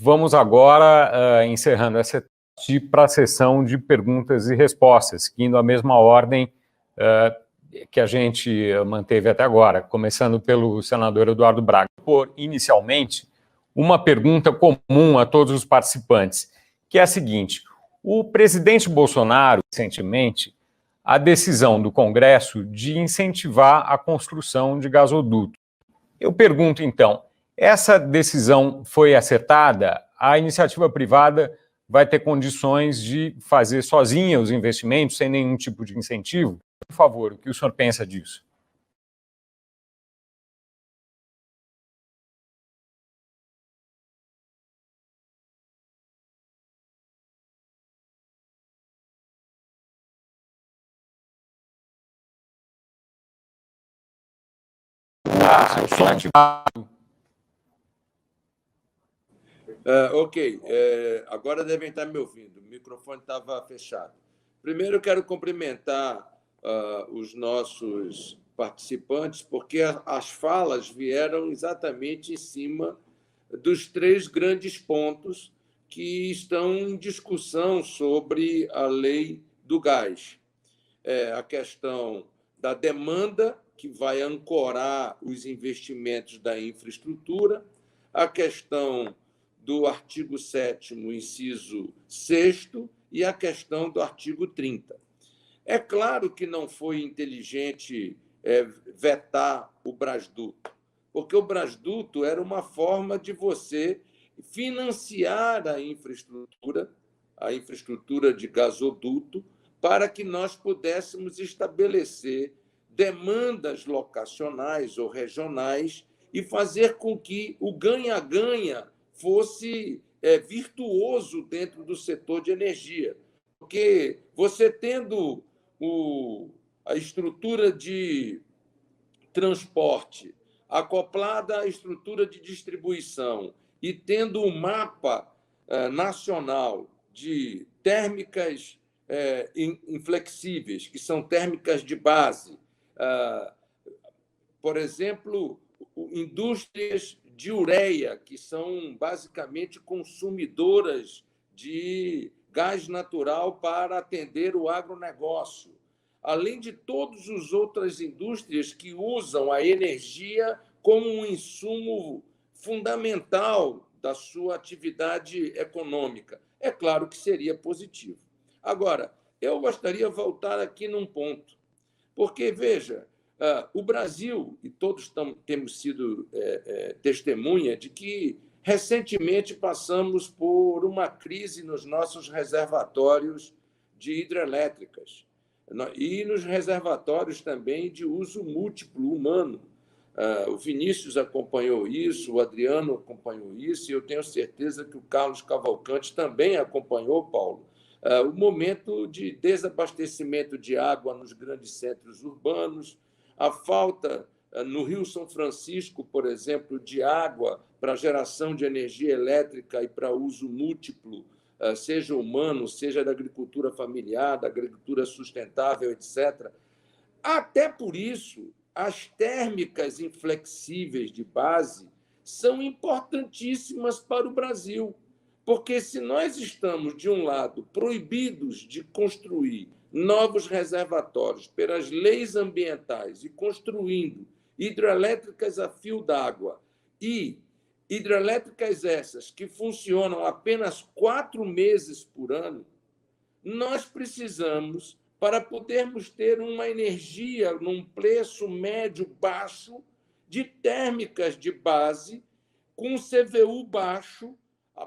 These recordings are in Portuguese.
vamos agora, encerrando essa etapa, para a sessão de perguntas e respostas, seguindo a mesma ordem que a gente manteve até agora, começando pelo senador Eduardo Braga. Por, inicialmente, uma pergunta comum a todos os participantes, que é a seguinte: o presidente Bolsonaro, recentemente, a decisão do Congresso de incentivar a construção de gasodutos. Eu pergunto, então, essa decisão foi acertada? A iniciativa privada vai ter condições de fazer sozinha os investimentos, sem nenhum tipo de incentivo? Por favor, o que o senhor pensa disso? Ok, agora devem estar me ouvindo, o microfone estava fechado. Primeiro, quero cumprimentar os nossos participantes, porque as falas vieram exatamente em cima dos três grandes pontos que estão em discussão sobre a lei do gás. A questão da demanda, que vai ancorar os investimentos da infraestrutura, a questão do artigo 7º, inciso 6º, e a questão do artigo 30. É claro que não foi inteligente vetar o Brasduto, porque o Brasduto era uma forma de você financiar a infraestrutura de gasoduto, para que nós pudéssemos estabelecer demandas locacionais ou regionais e fazer com que o ganha-ganha fosse virtuoso dentro do setor de energia. Porque você tendo a estrutura de transporte acoplada à estrutura de distribuição e tendo um mapa nacional de térmicas inflexíveis, que são térmicas de base, por exemplo, indústrias de ureia, que são basicamente consumidoras de gás natural para atender o agronegócio, além de todas as outras indústrias que usam a energia como um insumo fundamental da sua atividade econômica. É claro que seria positivo. Agora, eu gostaria de voltar aqui num ponto, porque, veja, o Brasil, e todos temos sido testemunha de que, recentemente, passamos por uma crise nos nossos reservatórios de hidrelétricas e nos reservatórios também de uso múltiplo humano. O Vinícius acompanhou isso, o Adriano acompanhou isso, e eu tenho certeza que o Carlos Cavalcante também acompanhou, Paulo, o momento de desabastecimento de água nos grandes centros urbanos, a falta no Rio São Francisco, por exemplo, de água para geração de energia elétrica e para uso múltiplo, seja humano, seja da agricultura familiar, da agricultura sustentável, etc. Até por isso, as térmicas inflexíveis de base são importantíssimas para o Brasil, porque se nós estamos, de um lado, proibidos de construir novos reservatórios pelas leis ambientais e construindo hidrelétricas a fio d'água, e hidrelétricas essas que funcionam apenas 4 meses por ano, nós precisamos, para podermos ter uma energia num preço médio baixo, de térmicas de base, com CVU baixo,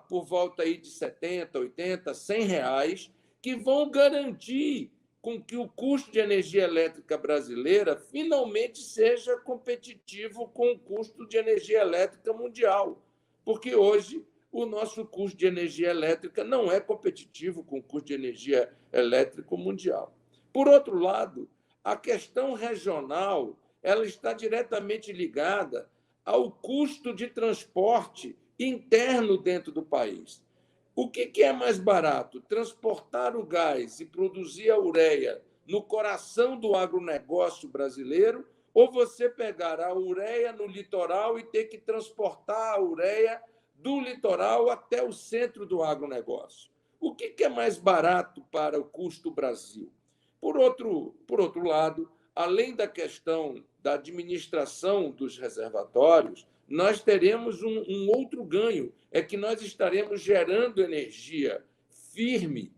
por volta aí de 70, 80, 100 reais, que vão garantir com que o custo de energia elétrica brasileira finalmente seja competitivo com o custo de energia elétrica mundial. Porque hoje o nosso custo de energia elétrica não é competitivo com o custo de energia elétrica mundial. Por outro lado, a questão regional ela está diretamente ligada ao custo de transporte interno dentro do país. O que é mais barato? Transportar o gás e produzir a ureia no coração do agronegócio brasileiro, ou você pegar a ureia no litoral e ter que transportar a ureia do litoral até o centro do agronegócio. O que é mais barato para o custo Brasil? Por outro lado, além da questão da administração dos reservatórios, nós teremos um outro ganho, é que nós estaremos gerando energia firme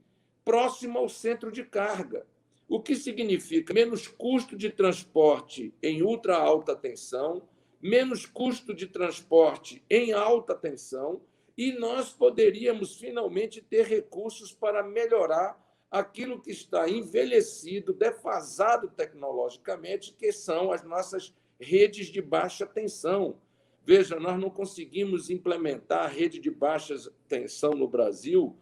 próximo ao centro de carga, o que significa menos custo de transporte em ultra alta tensão, menos custo de transporte em alta tensão, e nós poderíamos finalmente ter recursos para melhorar aquilo que está envelhecido, defasado tecnologicamente, que são as nossas redes de baixa tensão. Veja, nós não conseguimos implementar a rede de baixa tensão no Brasil,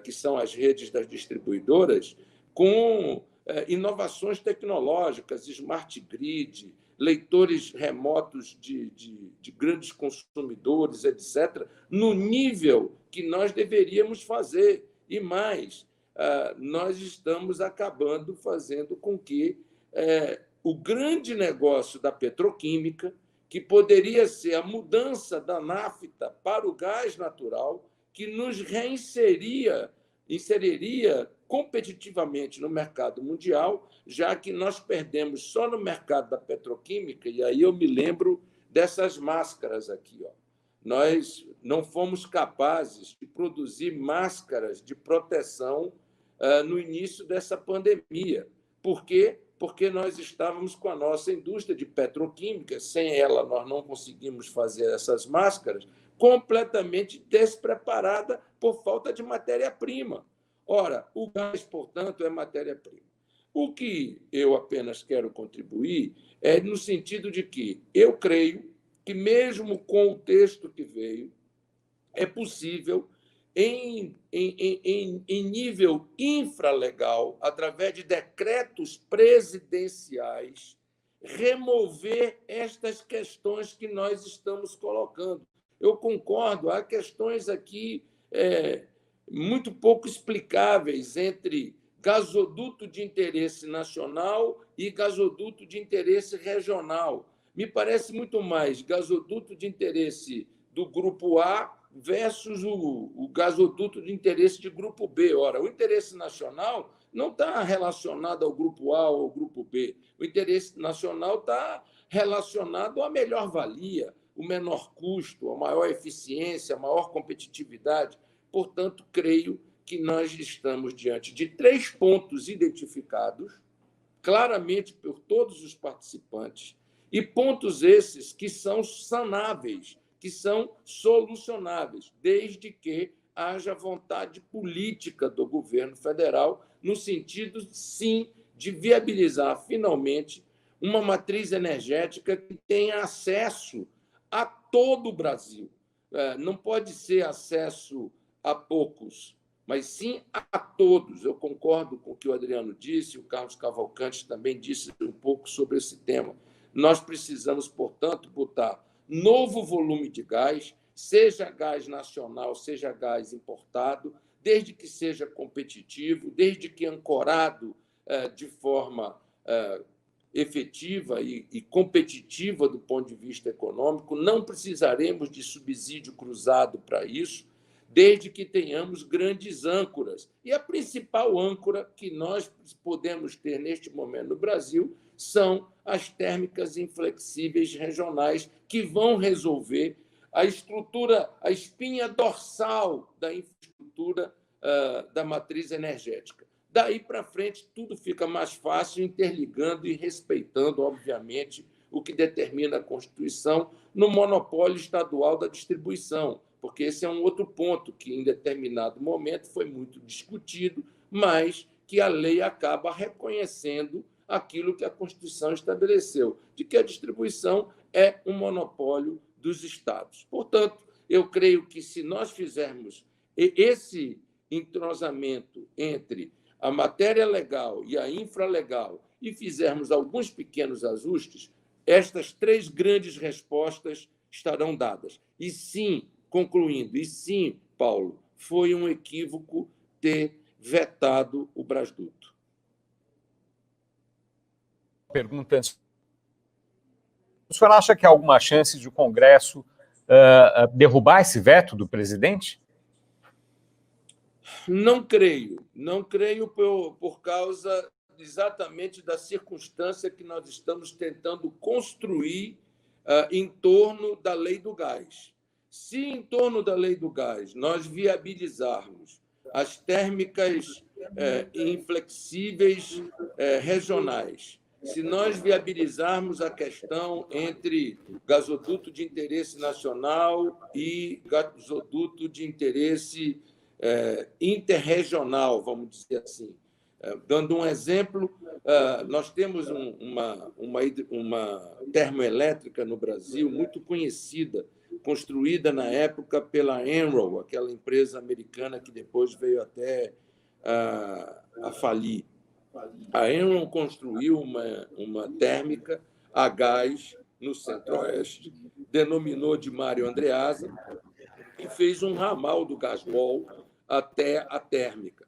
que são as redes das distribuidoras, com inovações tecnológicas, smart grid, leitores remotos de grandes consumidores, etc., no nível que nós deveríamos fazer. E mais, nós estamos acabando fazendo com que o grande negócio da petroquímica, que poderia ser a mudança da nafta para o gás natural, que nos inseriria competitivamente no mercado mundial, já que nós perdemos só no mercado da petroquímica, e aí eu me lembro dessas máscaras aqui. Nós não fomos capazes de produzir máscaras de proteção no início dessa pandemia. Por quê? Porque nós estávamos com a nossa indústria de petroquímica, sem ela nós não conseguimos fazer essas máscaras, completamente despreparada por falta de matéria-prima. Ora, o gás, portanto, é matéria-prima. O que eu apenas quero contribuir é no sentido de que eu creio que, mesmo com o texto que veio, é possível, em nível infralegal, através de decretos presidenciais, remover estas questões que nós estamos colocando. Eu concordo, há questões aqui muito pouco explicáveis entre gasoduto de interesse nacional e gasoduto de interesse regional. Me parece muito mais gasoduto de interesse do grupo A versus o gasoduto de interesse de grupo B. Ora, o interesse nacional não está relacionado ao grupo A ou ao grupo B. O interesse nacional está relacionado à melhor valia, o menor custo, a maior eficiência, a maior competitividade. Portanto, creio que nós estamos diante de 3 pontos identificados claramente por todos os participantes, e pontos esses que são sanáveis, que são solucionáveis, desde que haja vontade política do governo federal, no sentido, sim, de viabilizar, finalmente, uma matriz energética que tenha acesso a todo o Brasil. Não pode ser acesso a poucos, mas sim a todos. Eu concordo com o que o Adriano disse, o Carlos Cavalcante também disse um pouco sobre esse tema. Nós precisamos, portanto, botar novo volume de gás, seja gás nacional, seja gás importado, desde que seja competitivo, desde que ancorado de forma efetiva e competitiva do ponto de vista econômico. Não precisaremos de subsídio cruzado para isso, desde que tenhamos grandes âncoras. E a principal âncora que nós podemos ter neste momento no Brasil são as térmicas inflexíveis regionais, que vão resolver a estrutura, a espinha dorsal da infraestrutura da matriz energética. Daí para frente, tudo fica mais fácil, interligando e respeitando, obviamente, o que determina a Constituição no monopólio estadual da distribuição, porque esse é um outro ponto que, em determinado momento, foi muito discutido, mas que a lei acaba reconhecendo aquilo que a Constituição estabeleceu, de que a distribuição é um monopólio dos estados. Portanto, eu creio que, se nós fizermos esse entrosamento entre a matéria legal e a infralegal e fizermos alguns pequenos ajustes, estas 3 grandes respostas estarão dadas. E sim, concluindo, e sim, Paulo, foi um equívoco ter vetado o Brasduto. Pergunta: o senhor acha que há alguma chance de o Congresso derrubar esse veto do presidente? Não creio. Não creio por causa exatamente da circunstância que nós estamos tentando construir em torno da lei do gás. Se em torno da lei do gás nós viabilizarmos as térmicas inflexíveis regionais, se nós viabilizarmos a questão entre gasoduto de interesse nacional e gasoduto de interesse interregional, vamos dizer assim. Dando um exemplo, nós temos uma termoelétrica no Brasil muito conhecida, construída na época pela Enron, aquela empresa americana que depois veio até a falir. A Enron construiu uma térmica a gás no Centro-Oeste, denominou de Mário Andreasa e fez um ramal do Gasbol até a térmica.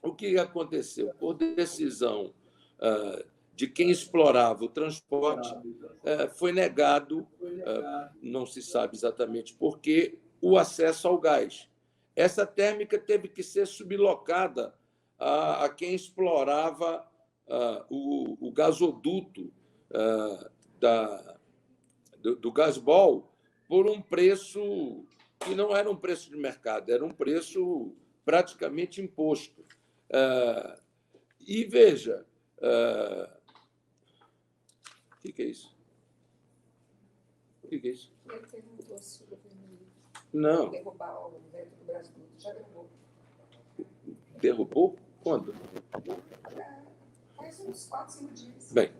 O que aconteceu? Por decisão de quem explorava o transporte, foi negado, não se sabe exatamente por quê, o acesso ao gás. Essa térmica teve que ser sublocada a quem explorava o gasoduto do Gasbol por um preço que não era um preço de mercado, era um preço praticamente imposto. E veja, o que é isso? O que é isso? Ele perguntou se o governo não derrubar o veto do Brasil. Já derrubou. Derrubou? Quando? Faz uns 4, 5 dias. Bem,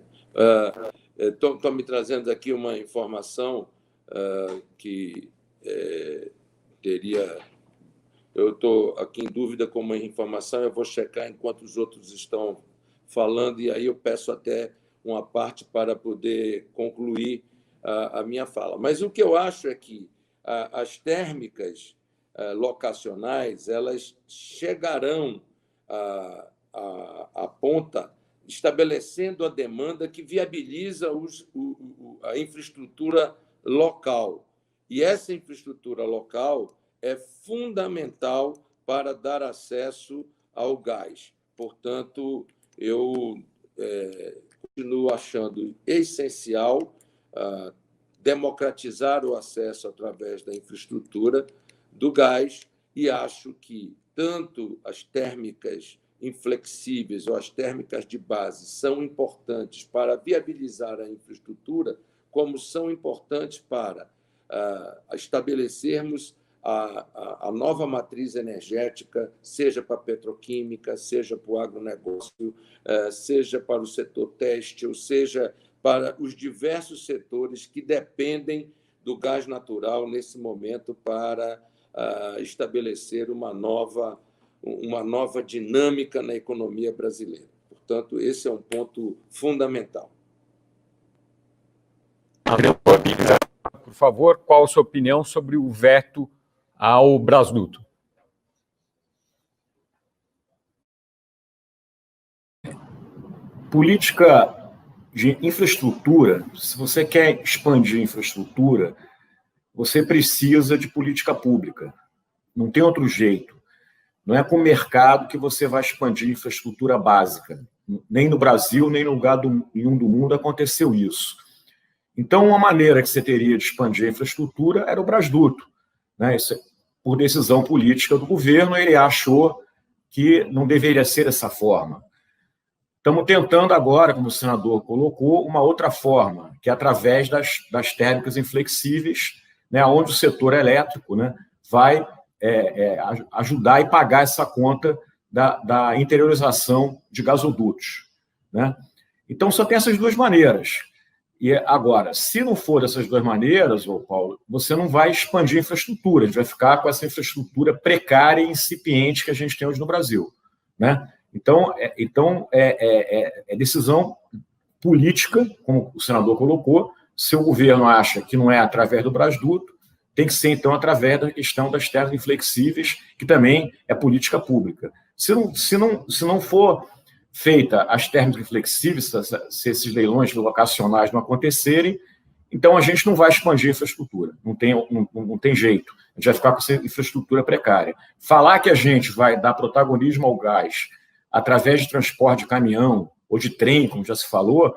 estou me trazendo aqui uma informação que teria... Eu estou aqui em dúvida com uma informação, eu vou checar enquanto os outros estão falando, e aí eu peço até uma parte para poder concluir a minha fala. Mas o que eu acho é que as térmicas locacionais, elas chegarão à ponta, estabelecendo a demanda que viabiliza a infraestrutura local. E essa infraestrutura local é fundamental para dar acesso ao gás. Portanto, eu continuo achando essencial democratizar o acesso através da infraestrutura do gás e acho que tanto as térmicas inflexíveis ou as térmicas de base são importantes para viabilizar a infraestrutura, como são importantes para estabelecermos a nova matriz energética, seja para a petroquímica, seja para o agronegócio, seja para o setor têxtil, seja para os diversos setores que dependem do gás natural nesse momento para estabelecer uma nova dinâmica na economia brasileira. Portanto, esse é um ponto fundamental. Por favor, qual a sua opinião sobre o veto ao Brasduto? Política de infraestrutura, se você quer expandir infraestrutura, você precisa de política pública. Não tem outro jeito. Não é com o mercado que você vai expandir infraestrutura básica. Nem no Brasil, nem no lugar nenhum do mundo aconteceu isso. Então, uma maneira que você teria de expandir a infraestrutura era o Brasduto, né? Isso, por decisão política do governo, ele achou que não deveria ser dessa forma. Estamos tentando agora, como o senador colocou, uma outra forma, que é através das térmicas inflexíveis, né, onde o setor elétrico, né, vai ajudar e pagar essa conta da interiorização de gasodutos, né? Então, só tem essas duas maneiras. E agora, se não for dessas duas maneiras, Paulo, você não vai expandir a infraestrutura, a gente vai ficar com essa infraestrutura precária e incipiente que a gente tem hoje no Brasil, né? Então, é decisão política, como o senador colocou. Se o governo acha que não é através do Brasduto, tem que ser, então, através da questão das terras inflexíveis, que também é política pública. Se não for feita as térmicas inflexíveis, se esses leilões locacionais não acontecerem, Então, a gente não vai expandir a infraestrutura, não tem jeito. A gente vai ficar com essa infraestrutura precária. Falar que a gente vai dar protagonismo ao gás através de transporte de caminhão ou de trem, como já se falou,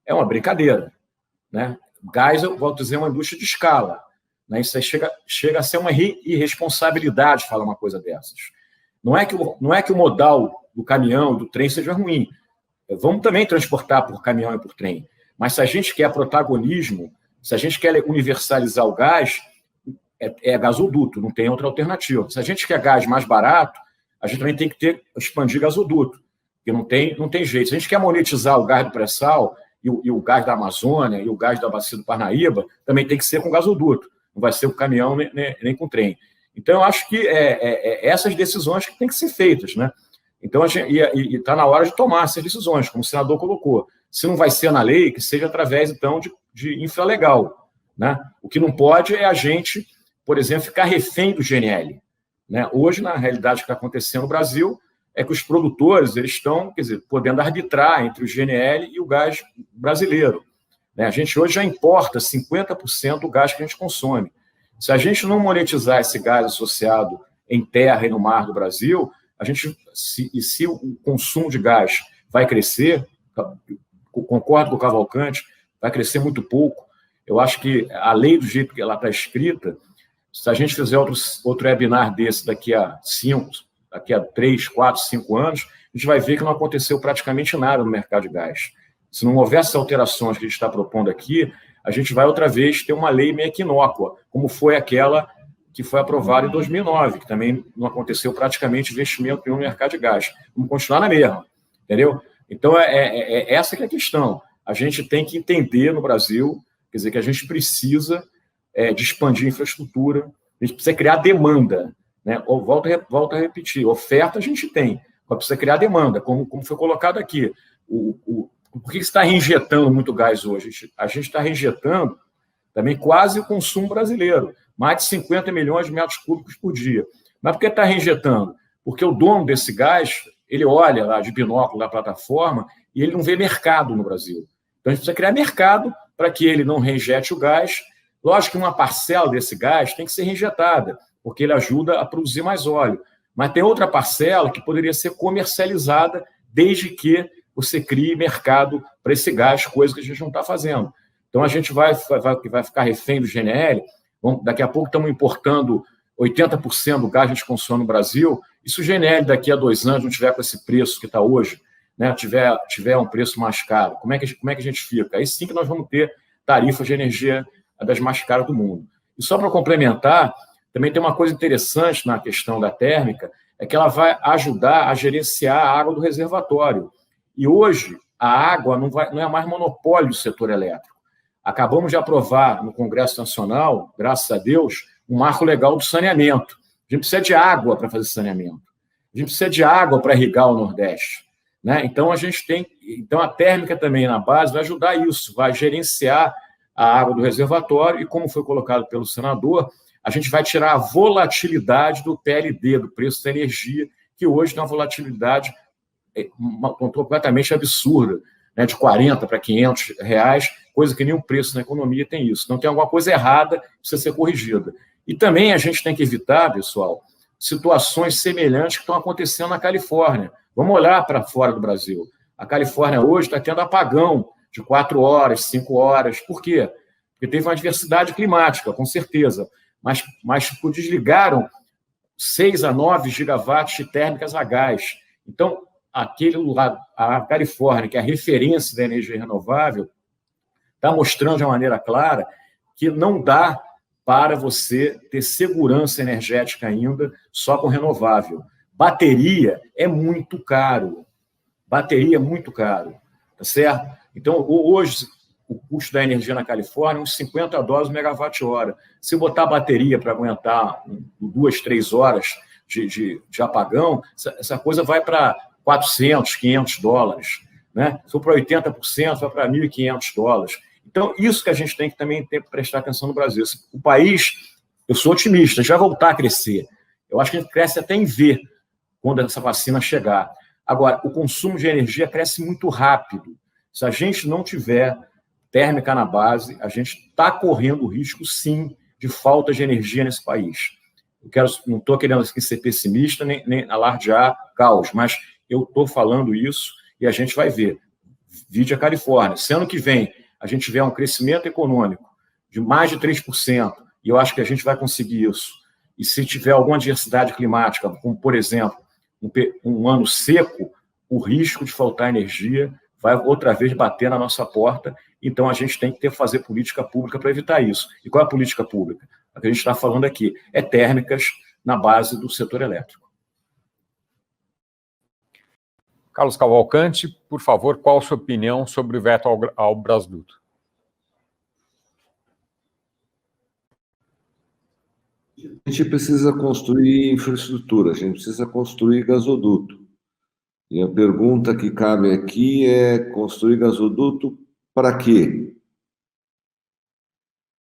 é uma brincadeira, né? Gás, eu volto a dizer, é uma indústria de escala, né? Isso aí chega a ser uma irresponsabilidade falar uma coisa dessas. Não é que o modal do caminhão e do trem seja ruim. Vamos também transportar por caminhão e por trem. Mas se a gente quer protagonismo, se a gente quer universalizar o gás, é gasoduto, não tem outra alternativa. Se a gente quer gás mais barato, a gente também tem que expandir gasoduto, porque não tem jeito. Se a gente quer monetizar o gás do pré-sal e o gás da Amazônia e o gás da Bacia do Parnaíba, também tem que ser com gasoduto, não vai ser com caminhão nem com trem. Então, eu acho que essas decisões que têm que ser feitas, né? Então, está na hora de tomar essas decisões, como o senador colocou. Se não vai ser na lei, que seja através, então, de infralegal, né? O que não pode é a gente, por exemplo, ficar refém do GNL, né? Hoje, na realidade, o que está acontecendo no Brasil é que os produtores eles estão, quer dizer, podendo arbitrar entre o GNL e o gás brasileiro, né? A gente hoje já importa 50% do gás que a gente consome. Se a gente não monetizar esse gás associado em terra e no mar do Brasil, se o consumo de gás vai crescer, concordo com o Cavalcante, vai crescer muito pouco. Eu acho que a lei, do jeito que ela está escrita, se a gente fizer outro webinar desse daqui a 3, 4, 5 anos, a gente vai ver que não aconteceu praticamente nada no mercado de gás. Se não houver essas alterações que a gente está propondo aqui, a gente vai outra vez ter uma lei meio que inócua, como foi aquela que foi aprovada em 2009, que também não aconteceu praticamente investimento no mercado de gás. Vamos continuar na mesma, entendeu? Então, essa que é a questão. A gente tem que entender no Brasil, quer dizer, que a gente precisa de expandir a infraestrutura, a gente precisa criar demanda, né? Volto a repetir, oferta a gente tem, mas precisa criar demanda, como foi colocado aqui. Por que está reinjetando muito gás hoje? A gente está reinjetando também quase o consumo brasileiro, mais de 50 milhões de metros cúbicos por dia. Mas por que está reinjetando? Porque o dono desse gás, ele olha lá de binóculo da plataforma e ele não vê mercado no Brasil. Então, a gente precisa criar mercado para que ele não reinjete o gás. Lógico que uma parcela desse gás tem que ser reinjetada, porque ele ajuda a produzir mais óleo. Mas tem outra parcela que poderia ser comercializada desde que você crie mercado para esse gás, coisa que a gente não está fazendo. Então, a gente vai ficar refém do GNL. Daqui a pouco estamos importando 80% do gás que a gente consome no Brasil. E se o GNL daqui a 2 anos não tiver com esse preço que está hoje, né, tiver um preço mais caro, como é que a gente fica? Aí sim que nós vamos ter tarifas de energia das mais caras do mundo. E só para complementar, também tem uma coisa interessante na questão da térmica, é que ela vai ajudar a gerenciar a água do reservatório. E hoje, a água não é mais monopólio do setor elétrico. Acabamos de aprovar no Congresso Nacional, graças a Deus, um marco legal do saneamento. A gente precisa de água para fazer saneamento. A gente precisa de água para irrigar o Nordeste, né? Então, a térmica também na base vai ajudar isso, vai gerenciar a água do reservatório e, como foi colocado pelo senador, a gente vai tirar a volatilidade do PLD, do preço da energia, que hoje tem uma volatilidade completamente absurda, né, de 40 para 500 reais, coisa que nenhum preço na economia tem isso. Então, tem alguma coisa errada, precisa ser corrigida. E também a gente tem que evitar, pessoal, situações semelhantes que estão acontecendo na Califórnia. Vamos olhar para fora do Brasil. A Califórnia hoje está tendo apagão de 4 horas, 5 horas. Por quê? Porque teve uma adversidade climática, com certeza. Mas desligaram 6 a 9 gigawatts de térmicas a gás. Então, aquele lugar, a Califórnia, que é a referência da energia renovável, está mostrando de uma maneira clara que não dá para você ter segurança energética ainda só com renovável. Bateria é muito caro. Bateria é muito caro, tá certo? Então, hoje, o custo da energia na Califórnia é uns $50 megawatt-hora. Se botar bateria para aguentar 2, 3 horas de apagão, essa coisa vai para $400, $500, né? Se for para 80%, vai para $1.500. Então, isso que a gente tem que também prestar atenção no Brasil. O país, eu sou otimista, já vai voltar a crescer. Eu acho que a gente cresce até em V quando essa vacina chegar. Agora, o consumo de energia cresce muito rápido. Se a gente não tiver térmica na base, a gente está correndo risco, sim, de falta de energia nesse país. Não estou querendo aqui ser pessimista, nem alardear caos, mas eu estou falando isso e a gente vai ver. Vide a Califórnia. Se ano que vem a gente tiver um crescimento econômico de mais de 3%, e eu acho que a gente vai conseguir isso, e se tiver alguma adversidade climática, como, por exemplo, um ano seco, o risco de faltar energia vai outra vez bater na nossa porta. Então, a gente tem que fazer política pública para evitar isso. E qual é a política pública? A que a gente está falando aqui é térmicas na base do setor elétrico. Carlos Cavalcante, por favor, qual a sua opinião sobre o veto ao Brasduto? A gente precisa construir infraestrutura, a gente precisa construir gasoduto. E a pergunta que cabe aqui é: construir gasoduto para quê?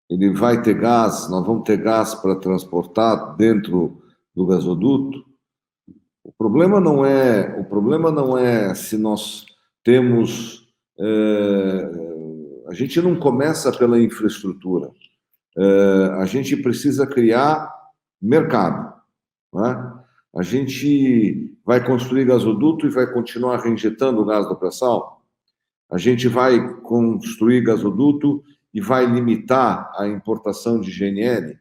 Ele vai ter gás, nós vamos ter gás para transportar dentro do gasoduto? O problema não é se nós temos... a gente não começa pela infraestrutura. A gente precisa criar mercado, né? A gente vai construir gasoduto e vai continuar reinjetando o gás do pré-sal? A gente vai construir gasoduto e vai limitar a importação de GNL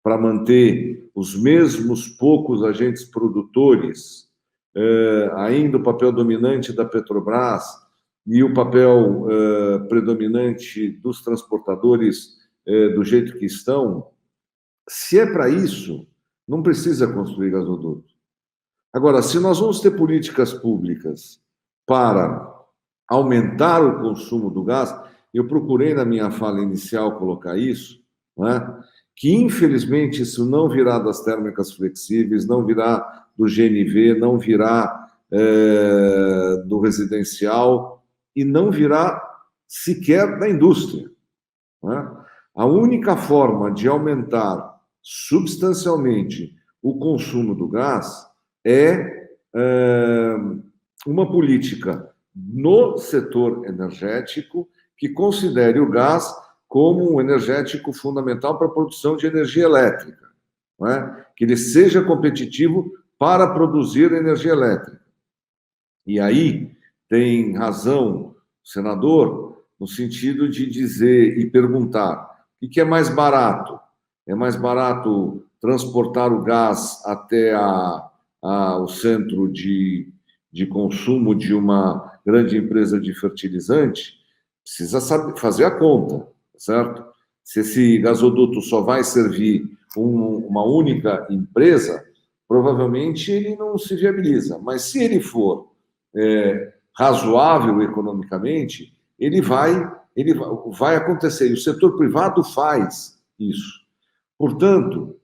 para manter os mesmos poucos agentes produtores, ainda o papel dominante da Petrobras e o papel predominante dos transportadores do jeito que estão? Se é para isso, não precisa construir gasoduto. Agora, se nós vamos ter políticas públicas para aumentar o consumo do gás, eu procurei na minha fala inicial colocar isso, né? Que infelizmente isso não virá das térmicas flexíveis, não virá do GNV, não virá do residencial e não virá sequer da indústria, né? A única forma de aumentar substancialmente o consumo do gás é uma política no setor energético que considere o gás como um energético fundamental para a produção de energia elétrica, não é? Que ele seja competitivo para produzir energia elétrica. E aí tem razão o senador no sentido de dizer e perguntar: o que é mais barato? É mais barato transportar o gás até o centro de consumo de uma grande empresa de fertilizante? Precisa fazer a conta, certo? Se esse gasoduto só vai servir uma única empresa, provavelmente ele não se viabiliza. Mas se ele for razoável economicamente, ele vai acontecer. E o setor privado faz isso. Portanto,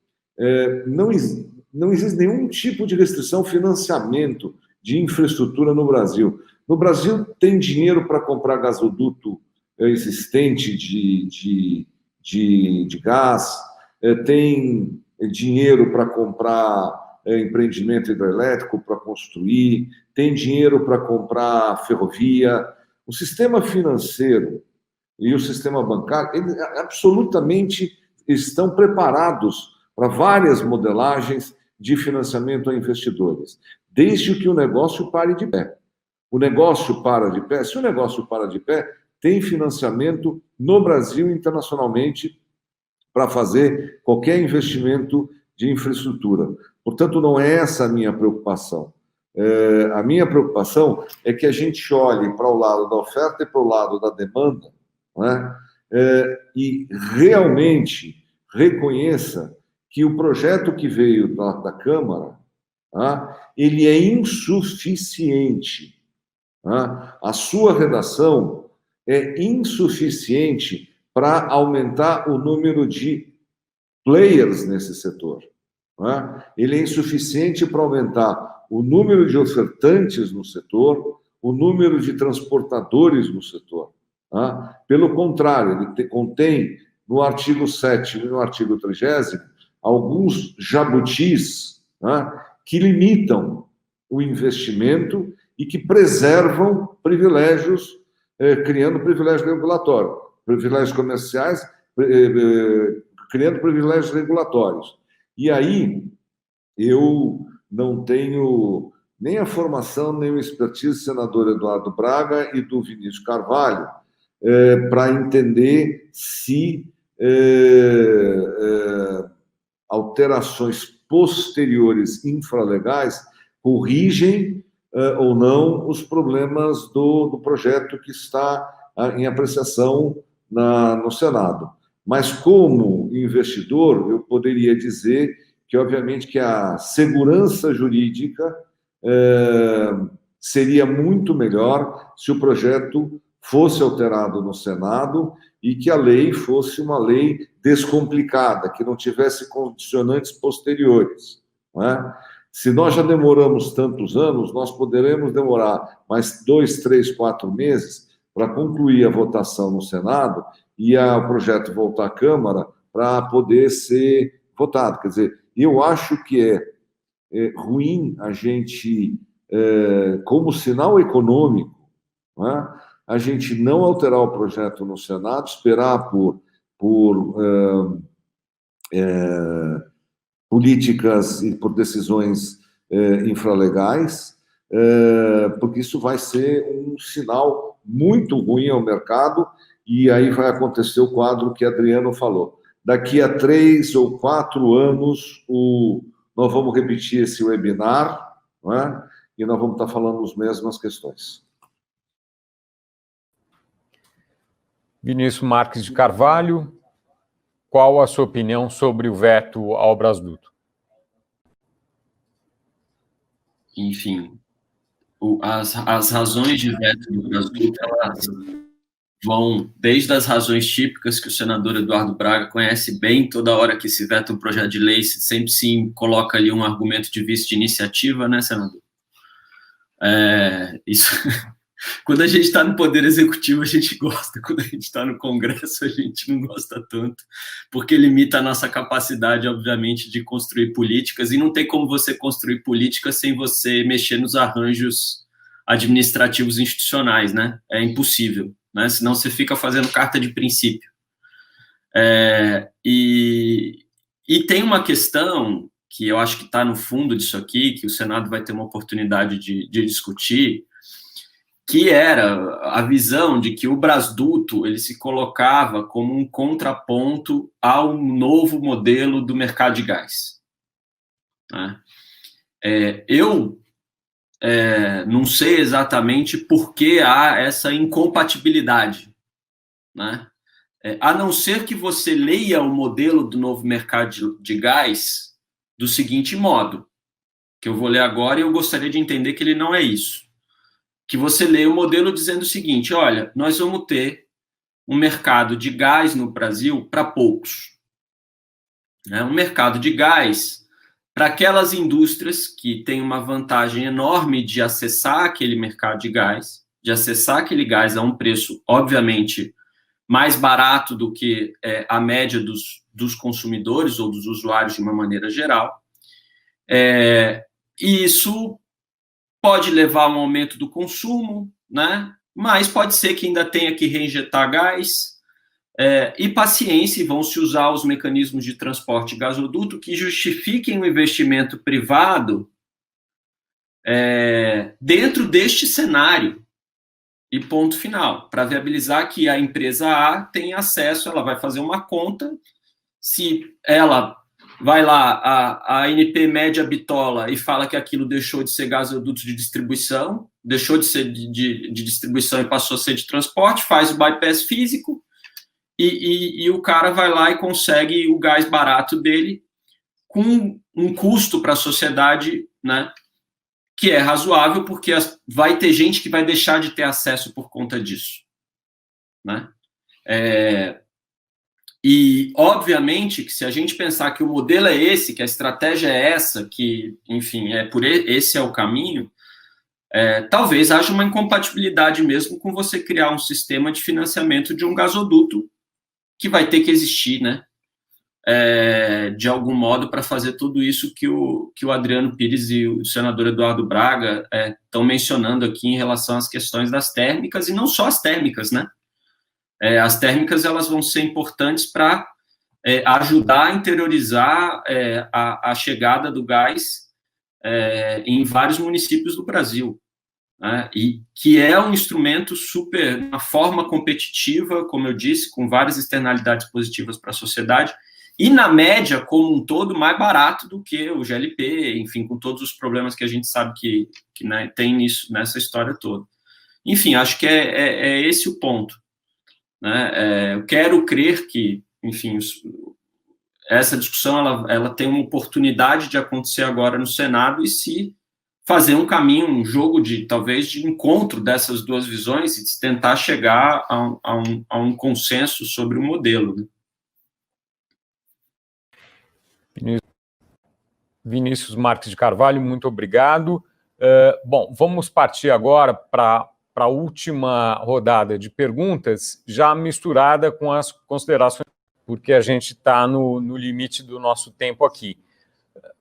não existe nenhum tipo de restrição ao financiamento de infraestrutura no Brasil. No Brasil, tem dinheiro para comprar gasoduto existente de gás, tem dinheiro para comprar empreendimento hidrelétrico para construir, tem dinheiro para comprar ferrovia. O sistema financeiro e o sistema bancário, eles absolutamente estão preparados para várias modelagens de financiamento a investidores, desde que o negócio pare de pé. O negócio para de pé, se o negócio para de pé, tem financiamento no Brasil e internacionalmente para fazer qualquer investimento de infraestrutura. Portanto, não é essa a minha preocupação. A minha preocupação é que a gente olhe para o lado da oferta e para o lado da demanda, né? E realmente reconheça que o projeto que veio da Câmara, ele é insuficiente. A sua redação é insuficiente para aumentar o número de players nesse setor. Ele é insuficiente para aumentar o número de ofertantes no setor, o número de transportadores no setor. Pelo contrário, ele contém no artigo 7º e no artigo 30º alguns jabutis que limitam o investimento e que preservam privilégios, criando privilégio regulatório. privilégios comerciais, criando privilégios regulatórios. E aí, eu não tenho nem a formação, nem o expertise do senador Eduardo Braga e do Vinícius Carvalho para entender se alterações posteriores infralegais corrigem ou não os problemas do projeto que está em apreciação no Senado. Mas, como investidor, eu poderia dizer que, obviamente, que a segurança jurídica seria muito melhor se o projeto fosse alterado no Senado e que a lei fosse uma lei descomplicada, que não tivesse condicionantes posteriores. Não é? Se nós já demoramos tantos anos, nós poderemos demorar mais 2, 3, 4 meses para concluir a votação no Senado e o projeto voltar à Câmara para poder ser votado. Quer dizer, eu acho que é ruim a gente, como sinal econômico, não é? A gente não alterar o projeto no Senado, esperar por políticas e por decisões infralegais, porque isso vai ser um sinal muito ruim ao mercado, e aí vai acontecer o quadro que Adriano falou. Daqui a 3 ou 4 anos, nós vamos repetir esse webinar, não é? E nós vamos estar falando as mesmas questões. Vinícius Marques de Carvalho, qual a sua opinião sobre o veto ao Brasduto? Enfim, as razões de veto do Brasduto, elas vão desde as razões típicas que o senador Eduardo Braga conhece bem. Toda hora que se veta um projeto de lei, sempre se coloca ali um argumento de vício de iniciativa, né, senador? Isso... Quando a gente está no Poder Executivo, a gente gosta. Quando a gente está no Congresso, a gente não gosta tanto, porque limita a nossa capacidade, obviamente, de construir políticas, e não tem como você construir políticas sem você mexer nos arranjos administrativos institucionais, né? É impossível, né? Senão você fica fazendo carta de princípio. E tem uma questão que eu acho que está no fundo disso aqui, que o Senado vai ter uma oportunidade de discutir, que era a visão de que o Brasduto ele se colocava como um contraponto ao novo modelo do mercado de gás. Né? Eu não sei exatamente por que há essa incompatibilidade, né? A não ser que você leia o modelo do novo mercado de gás do seguinte modo, que eu vou ler agora e eu gostaria de entender que ele não é isso. Que você lê o modelo dizendo o seguinte: olha, nós vamos ter um mercado de gás no Brasil para poucos. Um mercado de gás para aquelas indústrias que têm uma vantagem enorme de acessar aquele mercado de gás, de acessar aquele gás a um preço, obviamente, mais barato do que a média dos consumidores ou dos usuários de uma maneira geral. E isso pode levar a um aumento do consumo, né? Mas pode ser que ainda tenha que reinjetar gás, e paciência, vão se usar os mecanismos de transporte gasoduto que justifiquem o investimento privado dentro deste cenário, e ponto final, para viabilizar que a empresa A tenha acesso. Ela vai fazer uma conta, se ela vai lá, a ANP média bitola e fala que aquilo deixou de ser gasoduto de distribuição, deixou de ser de distribuição e passou a ser de transporte, faz o bypass físico, e o cara vai lá e consegue o gás barato dele com um custo para a sociedade, né, que é razoável, porque vai ter gente que vai deixar de ter acesso por conta disso. Né? E, obviamente, que se a gente pensar que o modelo é esse, que a estratégia é essa, que, enfim, esse é o caminho, talvez haja uma incompatibilidade mesmo com você criar um sistema de financiamento de um gasoduto que vai ter que existir, né? De algum modo, para fazer tudo isso que o Adriano Pires e o senador Eduardo Braga estão mencionando aqui em relação às questões das térmicas, e não só as térmicas, né? as térmicas elas vão ser importantes para ajudar a interiorizar a chegada do gás em vários municípios do Brasil, né? E que é um instrumento super, uma forma competitiva, como eu disse, com várias externalidades positivas para a sociedade, e na média, como um todo, mais barato do que o GLP, enfim, com todos os problemas que a gente sabe que né, tem nessa história toda. Enfim, acho que é esse o ponto, né? Eu quero crer que, enfim, essa discussão ela tem uma oportunidade de acontecer agora no Senado e se fazer um caminho, um jogo talvez de encontro dessas duas visões e tentar chegar a um consenso sobre o modelo, né? Vinícius Marques de Carvalho, muito obrigado. Bom, vamos partir agora para a última rodada de perguntas, já misturada com as considerações, porque a gente está no limite do nosso tempo aqui.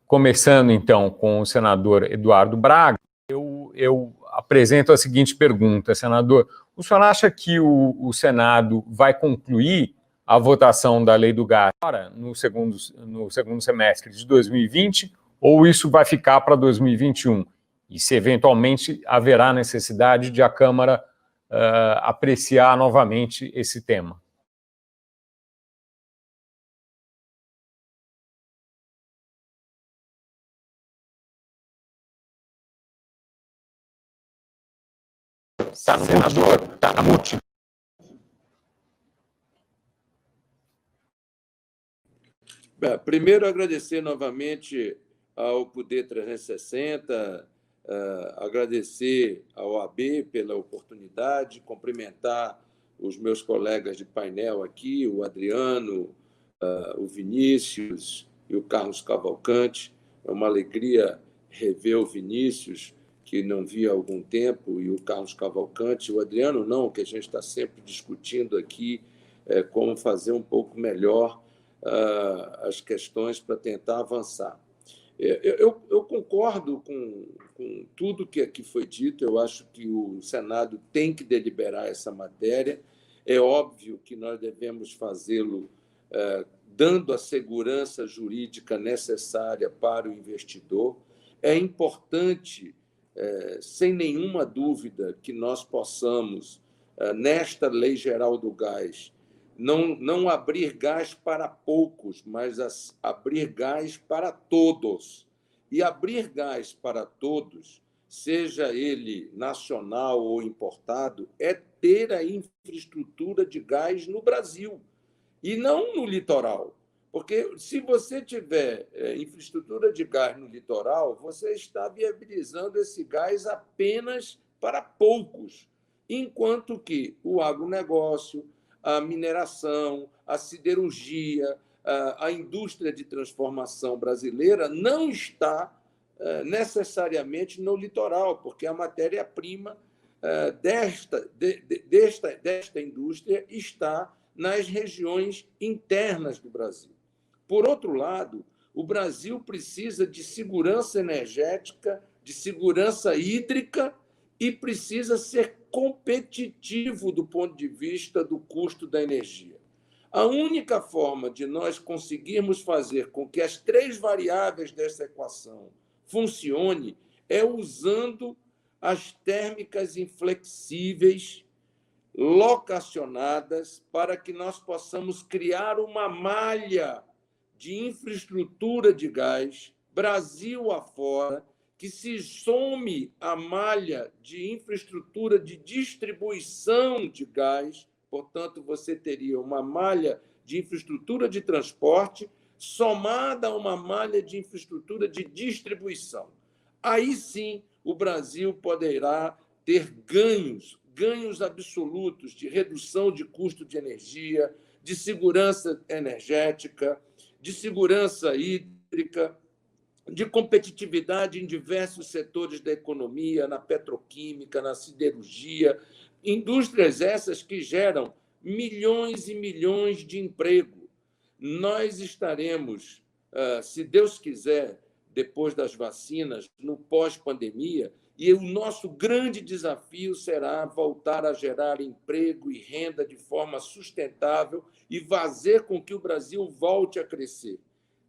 Começando, então, com o senador Eduardo Braga, eu apresento a seguinte pergunta, senador. O senhor acha que o Senado vai concluir a votação da lei do gás agora, no segundo semestre de 2020, ou isso vai ficar para 2021? E se, eventualmente, haverá necessidade de a Câmara apreciar novamente esse tema? Senador, está na mute. Primeiro, agradecer novamente ao Poder 360, agradecer ao AB pela oportunidade, cumprimentar os meus colegas de painel aqui, o Adriano, o Vinícius e o Carlos Cavalcante. É uma alegria rever o Vinícius, que não via há algum tempo, e o Carlos Cavalcante. O Adriano não, que a gente está sempre discutindo aqui como fazer um pouco melhor as questões para tentar avançar. Eu concordo com tudo que aqui foi dito. Eu acho que o Senado tem que deliberar essa matéria. É óbvio que nós devemos fazê-lo dando a segurança jurídica necessária para o investidor. É importante, sem nenhuma dúvida, que nós possamos, nesta Lei Geral do Gás, não abrir gás para poucos, mas abrir gás para todos. E abrir gás para todos, seja ele nacional ou importado, é ter a infraestrutura de gás no Brasil, e não no litoral. Porque, se você tiver infraestrutura de gás no litoral, você está viabilizando esse gás apenas para poucos, enquanto que o agronegócio, a mineração, a siderurgia, a indústria de transformação brasileira não está necessariamente no litoral, porque a matéria-prima desta indústria está nas regiões internas do Brasil. Por outro lado, o Brasil precisa de segurança energética, de segurança hídrica e precisa ser competitivo do ponto de vista do custo da energia. A única forma de nós conseguirmos fazer com que as três variáveis dessa equação funcionem é usando as térmicas inflexíveis locacionadas para que nós possamos criar uma malha de infraestrutura de gás, Brasil afora, que se some à malha de infraestrutura de distribuição de gás. Portanto, você teria uma malha de infraestrutura de transporte somada a uma malha de infraestrutura de distribuição. Aí sim, o Brasil poderá ter ganhos absolutos de redução de custo de energia, de segurança energética, de segurança hídrica, de competitividade em diversos setores da economia, na petroquímica, na siderurgia, indústrias essas que geram milhões e milhões de emprego. Nós estaremos, se Deus quiser, depois das vacinas, no pós-pandemia, E o nosso grande desafio será voltar a gerar emprego e renda de forma sustentável e fazer com que o Brasil volte a crescer.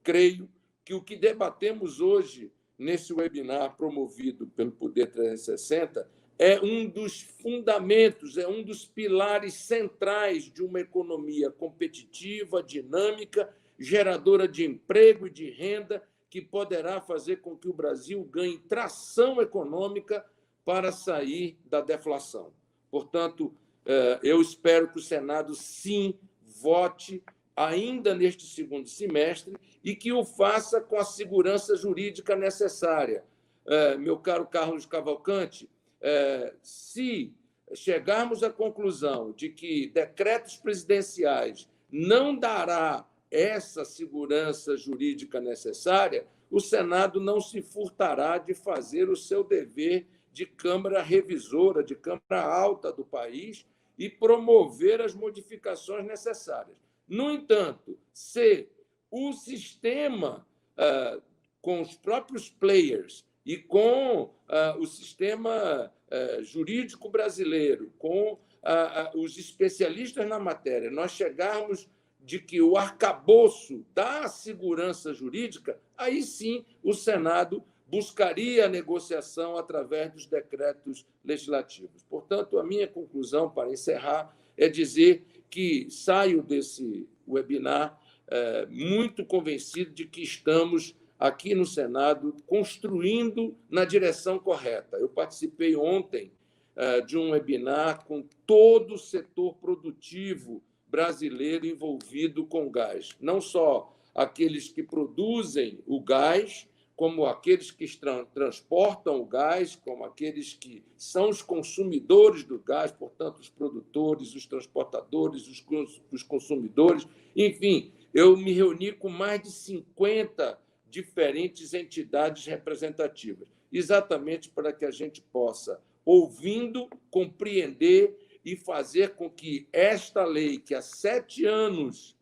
Creio que o que debatemos hoje, nesse webinar promovido pelo Poder 360, é um dos fundamentos, é um dos pilares centrais de uma economia competitiva, dinâmica, geradora de emprego e de renda, que poderá fazer com que o Brasil ganhe tração econômica para sair da deflação. Portanto, eu espero que o Senado, sim, vote ainda neste segundo semestre e que o faça com a segurança jurídica necessária. Meu caro Carlos Cavalcante, se chegarmos à conclusão de que decretos presidenciais não dará essa segurança jurídica necessária, o Senado não se furtará de fazer o seu dever de Câmara revisora, de Câmara alta do país e promover as modificações necessárias. No entanto, se o sistema, com os próprios players e com o sistema jurídico brasileiro, com os especialistas na matéria, nós chegarmos de que o arcabouço da segurança jurídica, aí sim o Senado buscaria a negociação através dos decretos legislativos. Portanto, a minha conclusão, para encerrar, é dizer que saio desse webinar muito convencido de que estamos aqui no Senado construindo na direção correta. Eu participei ontem de um webinar com todo o setor produtivo brasileiro envolvido com gás. Não só aqueles que produzem o gás, como aqueles que transportam o gás, como aqueles que são os consumidores do gás, portanto, os produtores, os transportadores, os consumidores. Enfim, eu me reuni com mais de 50 diferentes entidades representativas, exatamente para que a gente possa, ouvindo, compreender e fazer com que esta lei, que há 7 anos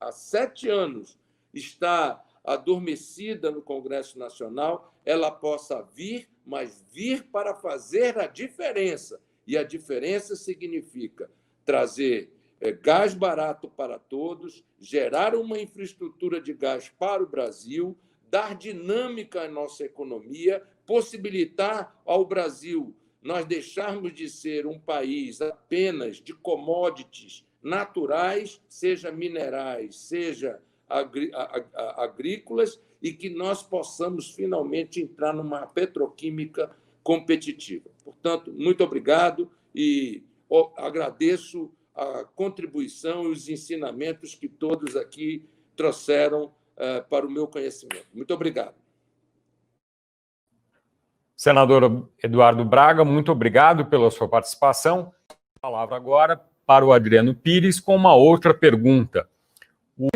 está adormecida no Congresso Nacional, ela possa vir, mas vir para fazer a diferença. E a diferença significa trazer gás barato para todos, gerar uma infraestrutura de gás para o Brasil, dar dinâmica à nossa economia, possibilitar ao Brasil nós deixarmos de ser um país apenas de commodities naturais, seja minerais, seja agrícolas, e que nós possamos finalmente entrar numa petroquímica competitiva. Portanto, muito obrigado e agradeço a contribuição e os ensinamentos que todos aqui trouxeram para o meu conhecimento. Muito obrigado. Senador Eduardo Braga, muito obrigado pela sua participação. A palavra agora para o Adriano Pires com uma outra pergunta.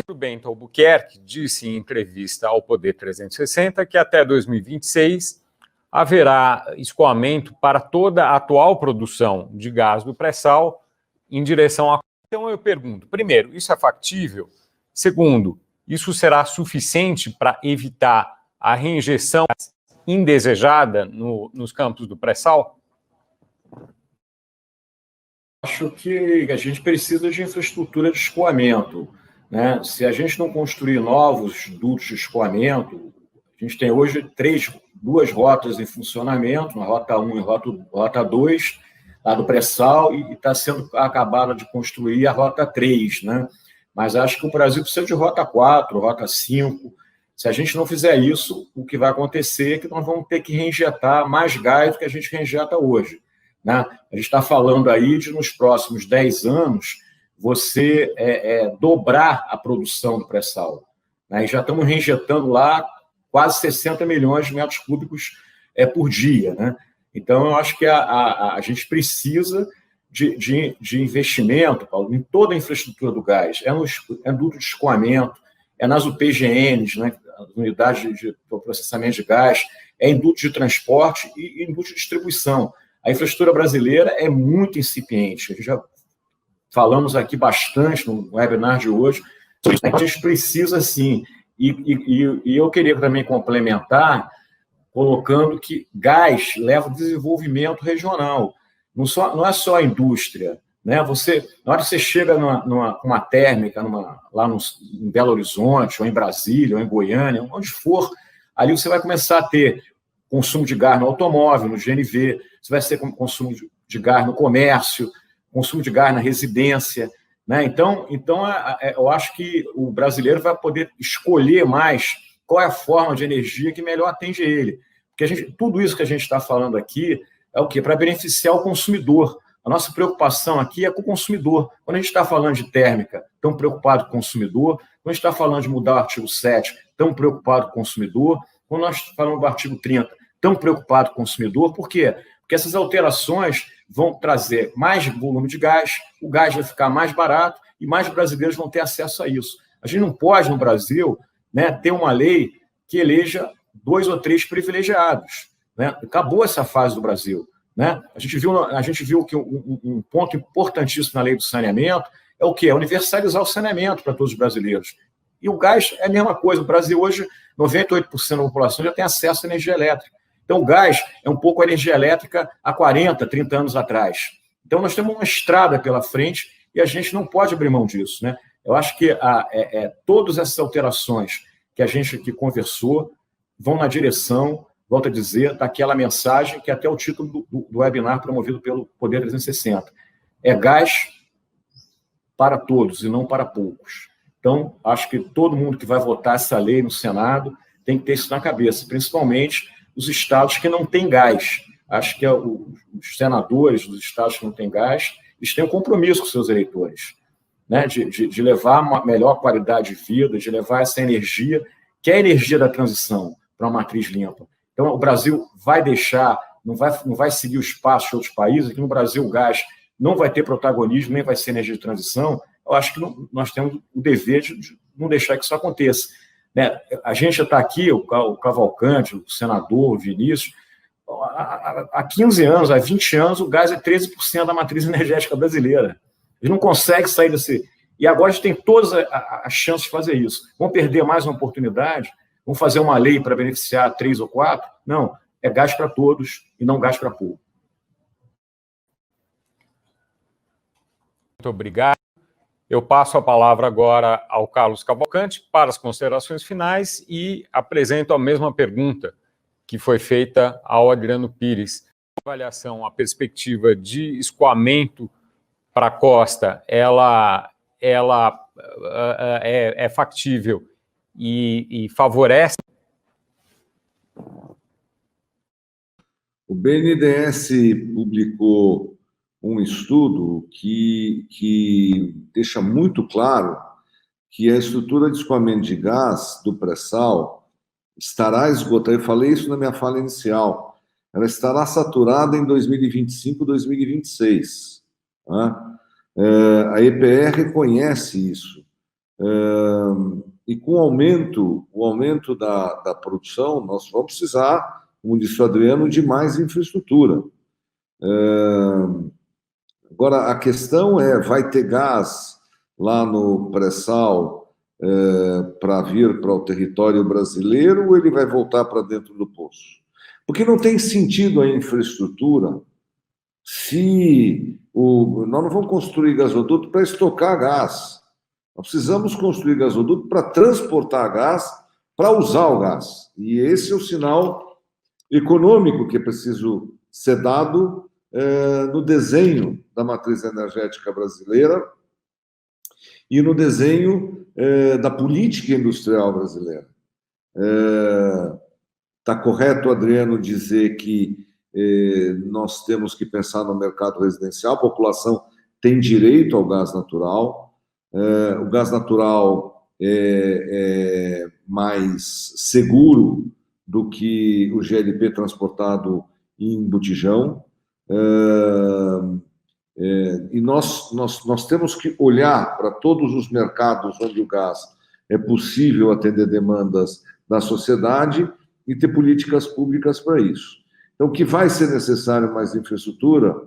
O Bento Albuquerque disse em entrevista ao Poder 360 que até 2026 haverá escoamento para toda a atual produção de gás do pré-sal em direção a... Então eu pergunto, primeiro, isso é factível? Segundo, isso será suficiente para evitar a reinjeção indesejada nos campos do pré-sal? Acho que a gente precisa de infraestrutura de escoamento, né? Se a gente não construir novos dutos de escoamento, a gente tem hoje duas rotas em funcionamento, a Rota 1 e a Rota 2, lá do pré-sal, e está sendo acabada de construir a Rota 3, né? Mas acho que o Brasil precisa de Rota 4, Rota 5. Se a gente não fizer isso, o que vai acontecer é que nós vamos ter que reinjetar mais gás do que a gente reinjeta hoje, né? A gente está falando aí de, nos próximos 10 anos, você dobrar a produção do pré-sal, né? E já estamos reinjetando lá quase 60 milhões de metros cúbicos por dia, né? Então, eu acho que a gente precisa de investimento, Paulo, em toda a infraestrutura do gás. É no duto de escoamento, é nas UPGNs, né, unidades de processamento de gás, é em duto de transporte e em duto de distribuição. A infraestrutura brasileira é muito incipiente. A gente já falamos aqui bastante no webinar de hoje. A gente precisa, sim. E eu queria também complementar colocando que gás leva desenvolvimento regional. Não é só a indústria, né? Na hora que você chega numa térmica, lá em Belo Horizonte, ou em Brasília, ou em Goiânia, onde for, ali você vai começar a ter consumo de gás no automóvel, no GNV, você vai ter consumo de gás no comércio, consumo de gás na residência, né? Então eu acho que o brasileiro vai poder escolher mais qual é a forma de energia que melhor atende ele. Porque tudo isso que a gente está falando aqui é o quê? Para beneficiar o consumidor. A nossa preocupação aqui é com o consumidor. Quando a gente está falando de térmica, estamos preocupados com o consumidor. Quando a gente está falando de mudar o artigo 7, estamos preocupados com o consumidor. Quando nós falamos do artigo 30, estamos preocupados com o consumidor. Por quê? Porque essas alterações vão trazer mais volume de gás, o gás vai ficar mais barato e mais brasileiros vão ter acesso a isso. A gente não pode, no Brasil, né, ter uma lei que eleja 2 ou 3 privilegiados, né? Acabou essa fase do Brasil, né? A gente viu que um ponto importantíssimo na lei do saneamento é o quê? É universalizar o saneamento para todos os brasileiros. E o gás é a mesma coisa. O Brasil hoje, 98% da população já tem acesso à energia elétrica. Então, o gás é um pouco a energia elétrica há 40, 30 anos atrás. Então, nós temos uma estrada pela frente e a gente não pode abrir mão disso, né? Eu acho que todas essas alterações que a gente aqui conversou vão na direção, volto a dizer, daquela mensagem que é até o título do webinar promovido pelo Poder 360. É gás para todos e não para poucos. Então, acho que todo mundo que vai votar essa lei no Senado tem que ter isso na cabeça, principalmente os estados que não têm gás. Acho que os senadores dos estados que não têm gás, eles têm um compromisso com seus eleitores, né? De levar uma melhor qualidade de vida, de levar essa energia, que é a energia da transição, para uma matriz limpa. Então, o Brasil vai deixar, não vai seguir os passos de outros países. Aqui no Brasil, o gás não vai ter protagonismo, nem vai ser energia de transição. Eu acho que nós temos o dever de não deixar que isso aconteça, né? A gente já está aqui, o Cavalcante, o senador, o Vinícius, há 15 anos, há 20 anos, o gás é 13% da matriz energética brasileira. Ele não consegue sair desse... E agora a gente tem todas as chances de fazer isso. Vão perder mais uma oportunidade? Vão fazer uma lei para beneficiar 3 ou 4? Não, é gás para todos e não gás para pouco. Muito obrigado. Eu passo a palavra agora ao Carlos Cavalcante para as considerações finais e apresento a mesma pergunta que foi feita ao Adriano Pires. A avaliação, a perspectiva de escoamento para a costa, ela é factível e favorece? O BNDES publicou um estudo que deixa muito claro que a estrutura de escoamento de gás do pré-sal estará esgotada. Eu falei isso na minha fala inicial. Ela estará saturada em 2025, 2026. Né? A EPE reconhece isso. E com o aumento da produção, nós vamos precisar, como disse o Adriano, de mais infraestrutura. Agora, a questão vai ter gás lá no pré-sal para vir para o território brasileiro ou ele vai voltar para dentro do poço? Porque não tem sentido a infraestrutura se nós não vamos construir gasoduto para estocar gás. Nós precisamos construir gasoduto para transportar gás, para usar o gás. E esse é o sinal econômico que é preciso ser dado no desenho da matriz energética brasileira e no desenho da política industrial brasileira. Está correto, Adriano, dizer que nós temos que pensar no mercado residencial, a população tem direito ao gás natural, o gás natural é mais seguro do que o GLP transportado em botijão, e nós temos que olhar para todos os mercados onde o gás é possível atender demandas da sociedade e ter políticas públicas para isso. Então, o que vai ser necessário mais infraestrutura,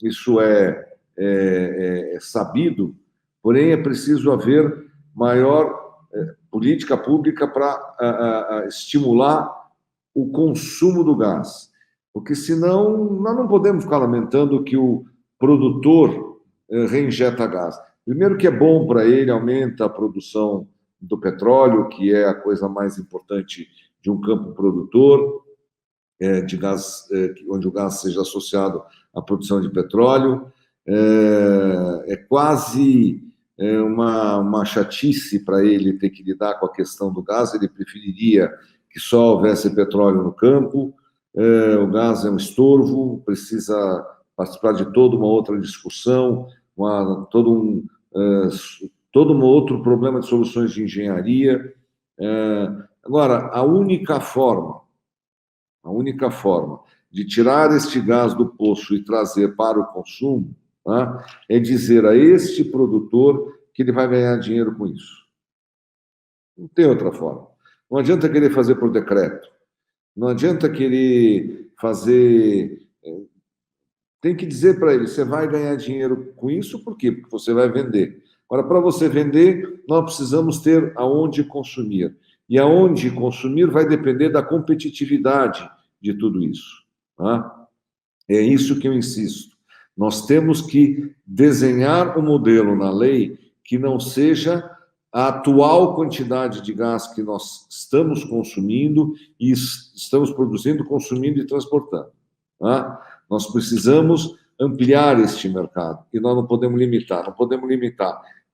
isso é sabido, porém é preciso haver maior política pública para estimular o consumo do gás, porque senão nós não podemos ficar lamentando que o produtor reinjeta gás. Primeiro que é bom para ele, aumenta a produção do petróleo, que é a coisa mais importante de um campo produtor, de gás, onde o gás seja associado à produção de petróleo. É quase uma chatice para ele ter que lidar com a questão do gás, ele preferiria que só houvesse petróleo no campo. O gás é um estorvo, precisa participar de toda uma outra discussão, todo um outro problema de soluções de engenharia. Agora, a única forma de tirar este gás do poço e trazer para o consumo, tá, é dizer a este produtor que ele vai ganhar dinheiro com isso. Não tem outra forma. Não adianta querer fazer por decreto. Não adianta querer fazer... Tem que dizer para ele, você vai ganhar dinheiro com isso, por quê? Porque você vai vender. Agora, para você vender, nós precisamos ter aonde consumir. E aonde consumir vai depender da competitividade de tudo isso. Tá? É isso que eu insisto. Nós temos que desenhar um modelo na lei que não seja a atual quantidade de gás que nós estamos consumindo e estamos produzindo, consumindo e transportando. Tá? Nós precisamos ampliar este mercado e nós não podemos limitar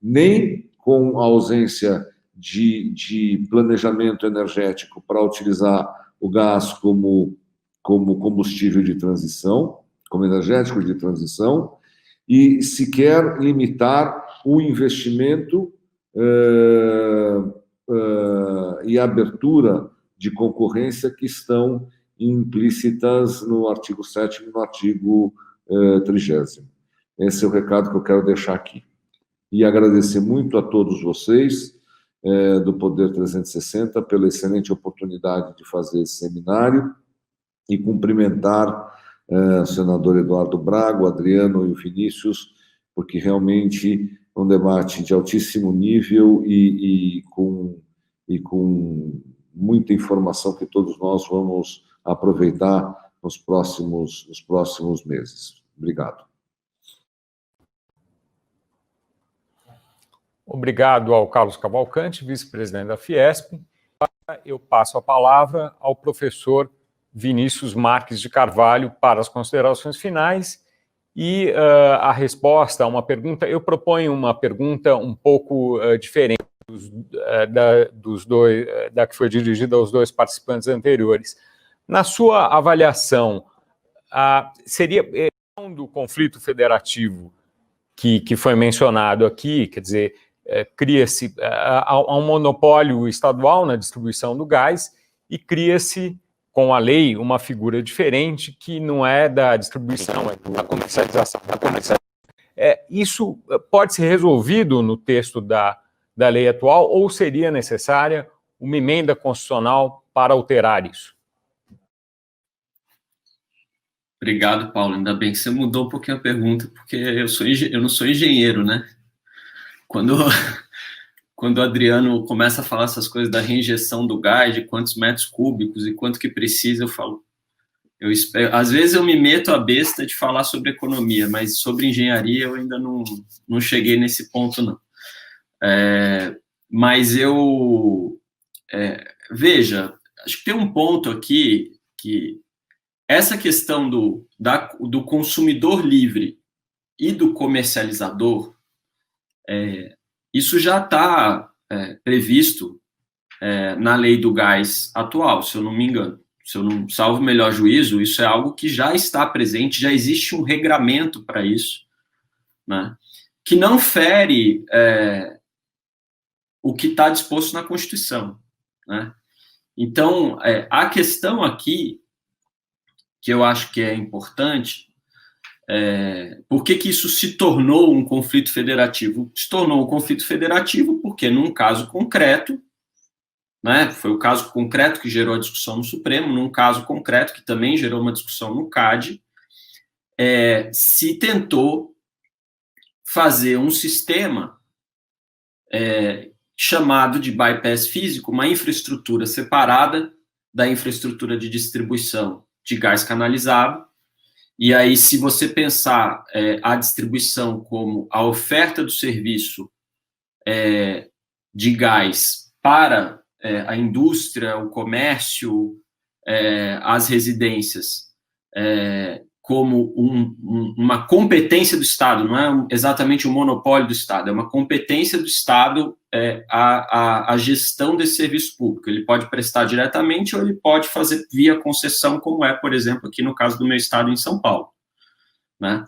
nem com a ausência de planejamento energético para utilizar o gás como combustível de transição, como energético de transição, e sequer limitar o investimento e a abertura de concorrência que estão implícitas no artigo 7º e no artigo 30º. Esse é o recado que eu quero deixar aqui. E agradecer muito a todos vocês do Poder 360 pela excelente oportunidade de fazer esse seminário e cumprimentar o senador Eduardo Braga, o Adriano e o Vinícius, porque realmente é um debate de altíssimo nível e com muita informação que todos nós vamos aproveitar nos próximos meses. Obrigado. Obrigado ao Carlos Cavalcante, vice-presidente da Fiesp. Eu passo a palavra ao professor Vinícius Marques de Carvalho para as considerações finais e a resposta a uma pergunta. Eu proponho uma pergunta um pouco diferente da que foi dirigida aos dois participantes anteriores. Na sua avaliação, seria do conflito federativo que foi mencionado aqui, quer dizer, cria-se um monopólio estadual na distribuição do gás e cria-se, com a lei, uma figura diferente que não é da distribuição, é da comercialização. Isso pode ser resolvido no texto da lei atual ou seria necessária uma emenda constitucional para alterar isso? Obrigado, Paulo. Ainda bem que você mudou um pouquinho a pergunta, porque eu não sou engenheiro, né? Quando o Adriano começa a falar essas coisas da reinjeção do gás, de quantos metros cúbicos e quanto que precisa, eu falo... às vezes eu me meto a besta de falar sobre economia, mas sobre engenharia eu ainda não cheguei nesse ponto, não. Mas veja, acho que tem um ponto aqui que essa questão do consumidor livre e do comercializador, isso já está previsto na lei do gás atual, se eu não me engano. Se eu não salvo o melhor juízo, isso é algo que já está presente, já existe um regramento para isso, né, que não fere o que está disposto na Constituição, né? Então, a questão aqui, que eu acho que é importante, por que isso se tornou um conflito federativo? Se tornou um conflito federativo porque, num caso concreto, né, foi o caso concreto que gerou a discussão no Supremo, num caso concreto que também gerou uma discussão no CAD, se tentou fazer um sistema chamado de bypass físico, uma infraestrutura separada da infraestrutura de distribuição de gás canalizado. E aí, se você pensar a distribuição como a oferta do serviço de gás para a indústria, o comércio, as residências, como uma competência do Estado, não é exatamente um monopólio do Estado, é uma competência do Estado a gestão desse serviço público. Ele pode prestar diretamente ou ele pode fazer via concessão, como por exemplo, aqui no caso do meu estado, em São Paulo. Né?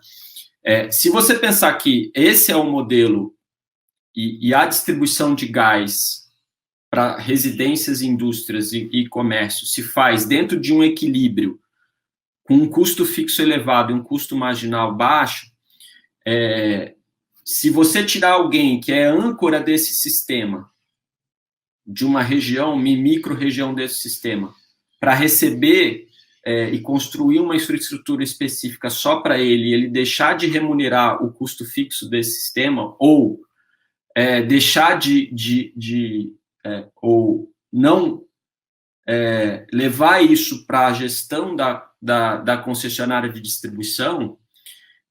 Se você pensar que esse é o modelo e a distribuição de gás para residências, indústrias e comércio se faz dentro de um equilíbrio com um custo fixo elevado e um custo marginal baixo, se você tirar alguém que é âncora desse sistema, de uma região, micro-região desse sistema, para receber e construir uma infraestrutura específica só para ele, e ele deixar de remunerar o custo fixo desse sistema, ou deixar ou não levar isso para a gestão da concessionária de distribuição,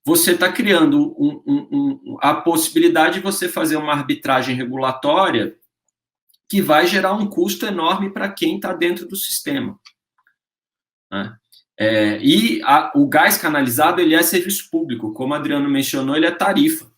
você está criando a possibilidade de você fazer uma arbitragem regulatória que vai gerar um custo enorme para quem está dentro do sistema. Né? O gás canalizado, ele é serviço público, como o Adriano mencionou, ele é tarifa.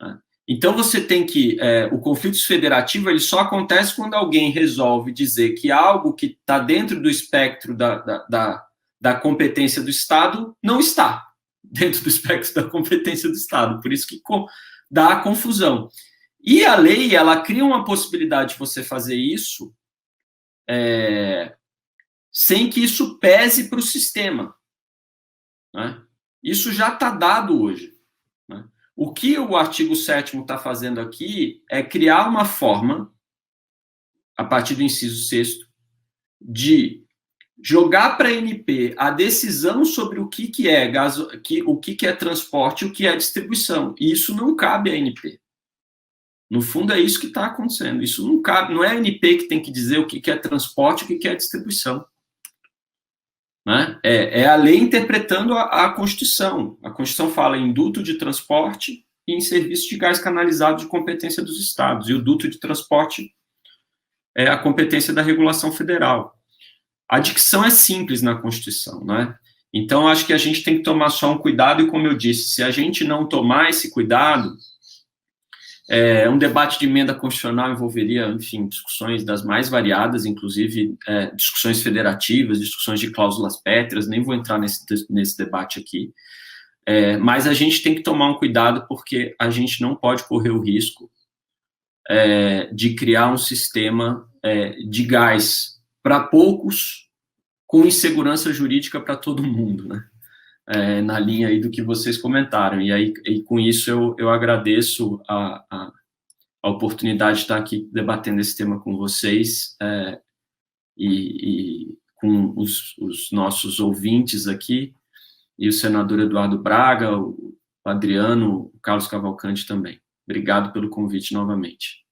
Né? Então, você tem que... o conflito federativo, ele só acontece quando alguém resolve dizer que algo que está dentro do espectro da competência do Estado não está dentro do espectro da competência do Estado. Por isso que dá a confusão. E a lei, ela cria uma possibilidade de você fazer isso sem que isso pese para o sistema. Né? Isso já está dado hoje. Né? O que o artigo 7º está fazendo aqui é criar uma forma, a partir do inciso 6º, de jogar para a ANP a decisão sobre o que é o que é transporte e o que é distribuição. E isso não cabe à ANP. No fundo, é isso que está acontecendo. Isso não cabe, não é a ANP que tem que dizer o que é transporte e o que é distribuição. Né? É a lei interpretando a Constituição. A Constituição fala em duto de transporte e em serviço de gás canalizado de competência dos estados. E o duto de transporte é a competência da regulação federal. A dicção é simples na Constituição, né? Então, acho que a gente tem que tomar só um cuidado, e como eu disse, se a gente não tomar esse cuidado, um debate de emenda constitucional envolveria, enfim, discussões das mais variadas, inclusive discussões federativas, discussões de cláusulas pétreas, nem vou entrar nesse debate aqui, mas a gente tem que tomar um cuidado, porque a gente não pode correr o risco de criar um sistema de gás para poucos, com insegurança jurídica para todo mundo, né? Na linha aí do que vocês comentaram. E com isso eu agradeço a oportunidade de estar aqui debatendo esse tema com vocês e com os nossos ouvintes aqui, e o senador Eduardo Braga, o Adriano, o Carlos Cavalcante também. Obrigado pelo convite novamente.